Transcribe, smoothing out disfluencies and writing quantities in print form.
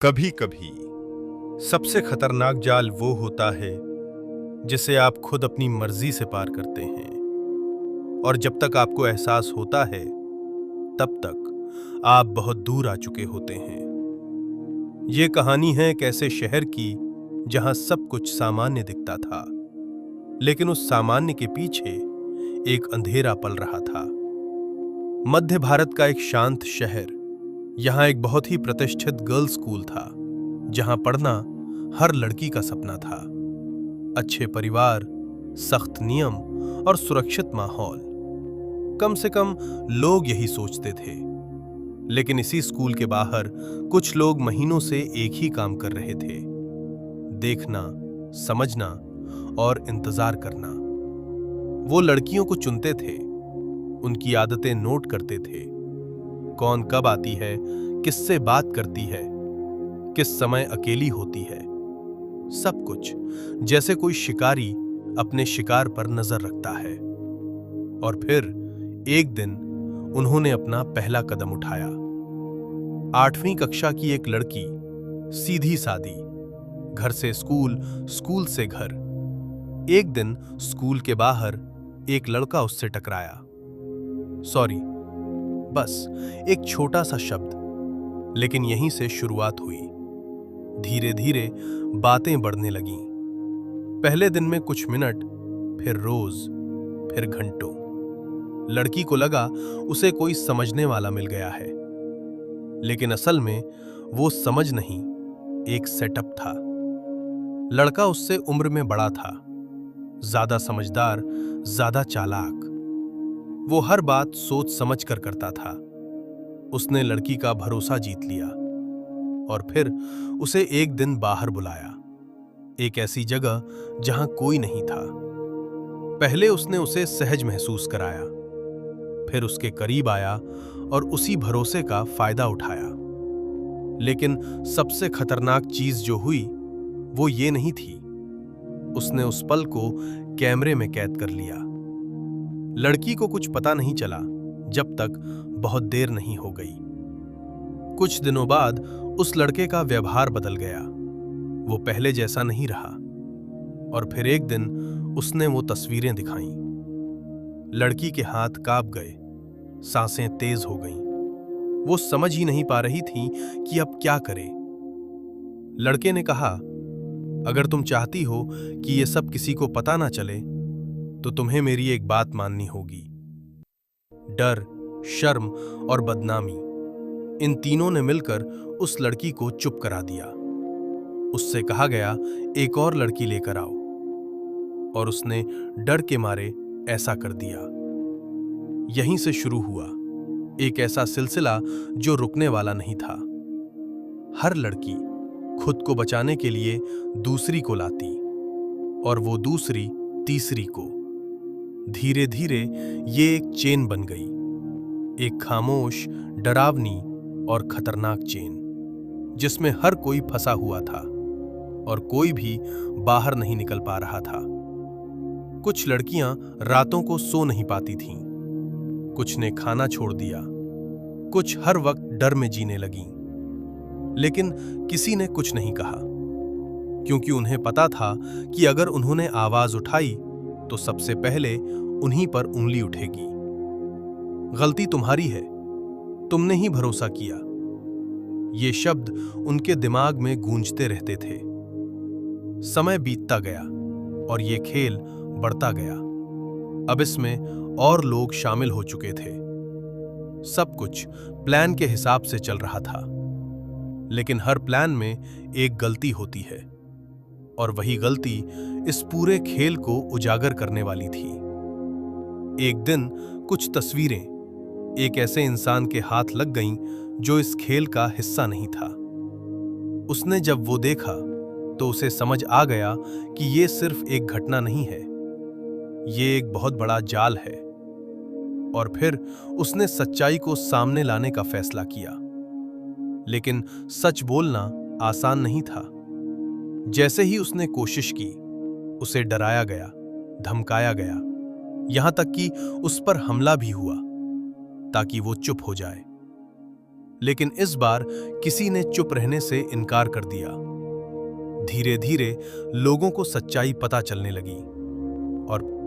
कभी कभी सबसे खतरनाक जाल वो होता है जिसे आप खुद अपनी मर्जी से पार करते हैं, और जब तक आपको एहसास होता है तब तक आप बहुत दूर आ चुके होते हैं। ये कहानी है एक ऐसे शहर की जहां सब कुछ सामान्य दिखता था, लेकिन उस सामान्य के पीछे एक अंधेरा पल रहा था। मध्य भारत का एक शांत शहर। यहां एक बहुत ही प्रतिष्ठित गर्ल्स स्कूल था, जहां पढ़ना हर लड़की का सपना था। अच्छे परिवार, सख्त नियम और सुरक्षित माहौल, कम से कम लोग यही सोचते थे। लेकिन इसी स्कूल के बाहर कुछ लोग महीनों से एक ही काम कर रहे थे: देखना, समझना और इंतजार करना। वो लड़कियों को चुनते थे, उनकी आदतें नोट करते थे, कौन कब आती है, किससे बात करती है, किस समय अकेली होती है। सब कुछ जैसे कोई शिकारी अपने शिकार पर नजर रखता है। और फिर एक दिन उन्होंने अपना पहला कदम उठाया। 8वीं कक्षा की एक लड़की, सीधी सादी, घर से स्कूल, स्कूल से घर। एक दिन स्कूल के बाहर एक लड़का उससे टकराया। सॉरी, बस एक छोटा सा शब्द, लेकिन यहीं से शुरुआत हुई। धीरे धीरे बातें बढ़ने लगीं। पहले दिन में कुछ मिनट, फिर रोज, फिर घंटों। लड़की को लगा उसे कोई समझने वाला मिल गया है, लेकिन असल में वो समझ नहीं, एक सेटअप था। लड़का उससे उम्र में बड़ा था, ज्यादा समझदार, ज्यादा चालाक। वो हर बात सोच समझ कर करता था। उसने लड़की का भरोसा जीत लिया और फिर उसे एक दिन बाहर बुलाया, एक ऐसी जगह जहां कोई नहीं था। पहले उसने उसे सहज महसूस कराया, फिर उसके करीब आया और उसी भरोसे का फायदा उठाया। लेकिन सबसे खतरनाक चीज जो हुई वो ये नहीं थी। उसने उस पल को कैमरे में कैद कर लिया। लड़की को कुछ पता नहीं चला जब तक बहुत देर नहीं हो गई। कुछ दिनों बाद उस लड़के का व्यवहार बदल गया। वो पहले जैसा नहीं रहा। और फिर एक दिन उसने वो तस्वीरें दिखाईं। लड़की के हाथ कांप गए, सांसें तेज हो गईं। वो समझ ही नहीं पा रही थी कि अब क्या करे। लड़के ने कहा, अगर तुम चाहती हो कि ये सब किसी को पता ना चले तो तुम्हें मेरी एक बात माननी होगी। डर, शर्म और बदनामी, इन तीनों ने मिलकर उस लड़की को चुप करा दिया। उससे कहा गया, एक और लड़की लेकर आओ, और उसने डर के मारे ऐसा कर दिया। यहीं से शुरू हुआ एक ऐसा सिलसिला जो रुकने वाला नहीं था। हर लड़की खुद को बचाने के लिए दूसरी को लाती, और वो दूसरी तीसरी को। धीरे धीरे ये एक चेन बन गई, एक खामोश, डरावनी और खतरनाक चेन, जिसमें हर कोई फंसा हुआ था और कोई भी बाहर नहीं निकल पा रहा था। कुछ लड़कियां रातों को सो नहीं पाती थीं, कुछ ने खाना छोड़ दिया, कुछ हर वक्त डर में जीने लगीं। लेकिन किसी ने कुछ नहीं कहा, क्योंकि उन्हें पता था कि अगर उन्होंने आवाज उठाई तो सबसे पहले उन्हीं पर उंगली उठेगी। गलती तुम्हारी है, तुमने ही भरोसा किया। ये शब्द उनके दिमाग में गूंजते रहते थे। समय बीतता गया और ये खेल बढ़ता गया। अब इसमें और लोग शामिल हो चुके थे। सब कुछ प्लान के हिसाब से चल रहा था, लेकिन हर प्लान में एक गलती होती है, और वही गलती इस पूरे खेल को उजागर करने वाली थी। एक दिन कुछ तस्वीरें एक ऐसे इंसान के हाथ लग गईं जो इस खेल का हिस्सा नहीं था। उसने जब वो देखा तो उसे समझ आ गया कि ये सिर्फ एक घटना नहीं है, ये एक बहुत बड़ा जाल है। और फिर उसने सच्चाई को सामने लाने का फैसला किया। लेकिन सच बोलना आसान नहीं था। जैसे ही उसने कोशिश की, उसे डराया गया, धमकाया गया, यहां तक कि उस पर हमला भी हुआ ताकि वो चुप हो जाए। लेकिन इस बार किसी ने चुप रहने से इनकार कर दिया। धीरे धीरे लोगों को सच्चाई पता चलने लगी और